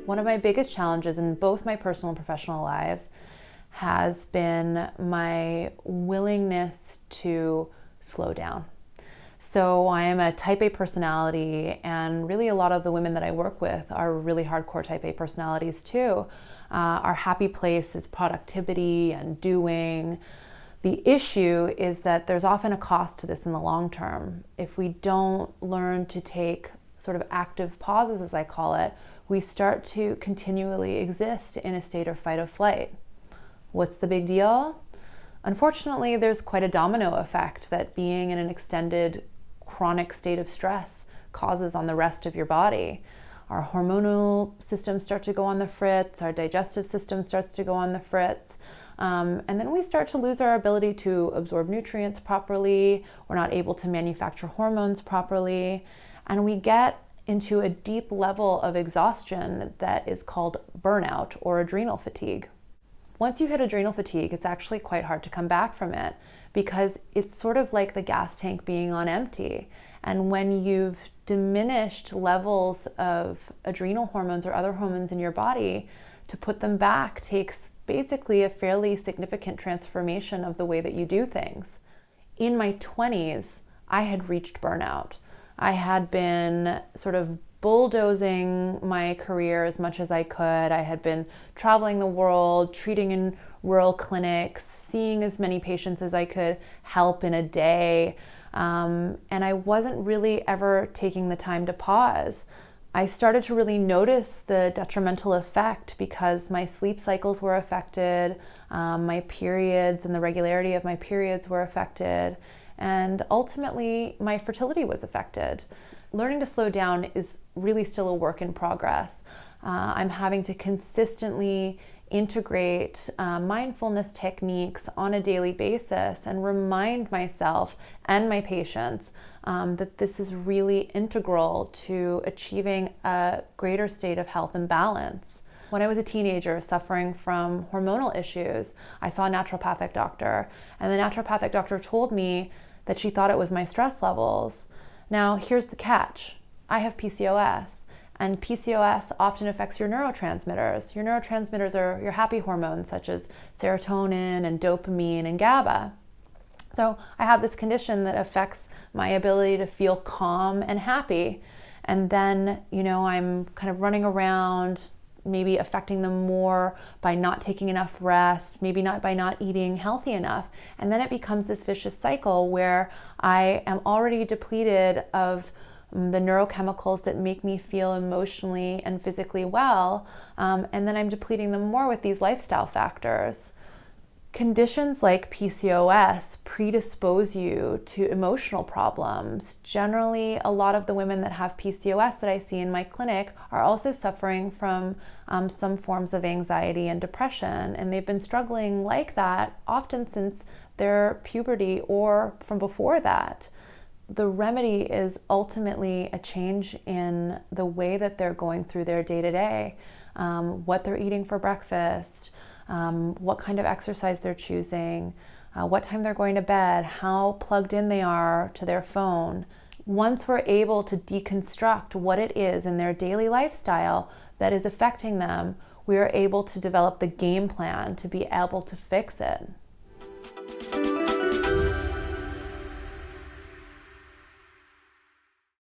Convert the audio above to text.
One of my biggest challenges in both my personal and professional lives has been my willingness to slow down. So I am a type A personality, and really a lot of the women that I work with are really hardcore type A personalities too. Our happy place is productivity and doing. The issue is that there's often a cost to this in the long term. If we don't learn to take sort of active pauses, as I call it, we start to continually exist in a state of fight or flight. What's the big deal? Unfortunately, there's quite a domino effect that being in an extended chronic state of stress causes on the rest of your body. Our hormonal systems start to go on the fritz, our digestive system starts to go on the fritz, and then we start to lose our ability to absorb nutrients properly. We're not able to manufacture hormones properly, and we get into a deep level of exhaustion that is called burnout or adrenal fatigue. Once you hit adrenal fatigue, it's actually quite hard to come back from it, because it's sort of like the gas tank being on empty. And when you've diminished levels of adrenal hormones or other hormones in your body, to put them back takes basically a fairly significant transformation of the way that you do things. In my 20s, I had reached burnout. I had been sort of bulldozing my career as much as I could. I had been traveling the world, treating in rural clinics, seeing as many patients as I could help in a day. And I wasn't really ever taking the time to pause. I started to really notice the detrimental effect because my sleep cycles were affected, my periods and the regularity of my periods were affected, and ultimately my fertility was affected. Learning to slow down is really still a work in progress. I'm having to consistently integrate mindfulness techniques on a daily basis and remind myself and my patients that this is really integral to achieving a greater state of health and balance. When I was a teenager suffering from hormonal issues, I saw a naturopathic doctor, and the naturopathic doctor told me that she thought it was my stress levels. Now, here's the catch. I have PCOS, and PCOS often affects your neurotransmitters. Your neurotransmitters are your happy hormones, such as serotonin and dopamine and GABA. So I have this condition that affects my ability to feel calm and happy. And then, I'm kind of running around, maybe affecting them more by not taking enough rest, maybe not by not eating healthy enough. And then it becomes this vicious cycle where I am already depleted of the neurochemicals that make me feel emotionally and physically well. And then I'm depleting them more with these lifestyle factors. Conditions like PCOS predispose you to emotional problems. Generally, a lot of the women that have PCOS that I see in my clinic are also suffering from some forms of anxiety and depression, and they've been struggling like that often since their puberty or from before that. The remedy is ultimately a change in the way that they're going through their day-to-day, what they're eating for breakfast, what kind of exercise they're choosing, what time they're going to bed, how plugged in they are to their phone. Once we're able to deconstruct what it is in their daily lifestyle that is affecting them, we are able to develop the game plan to be able to fix it.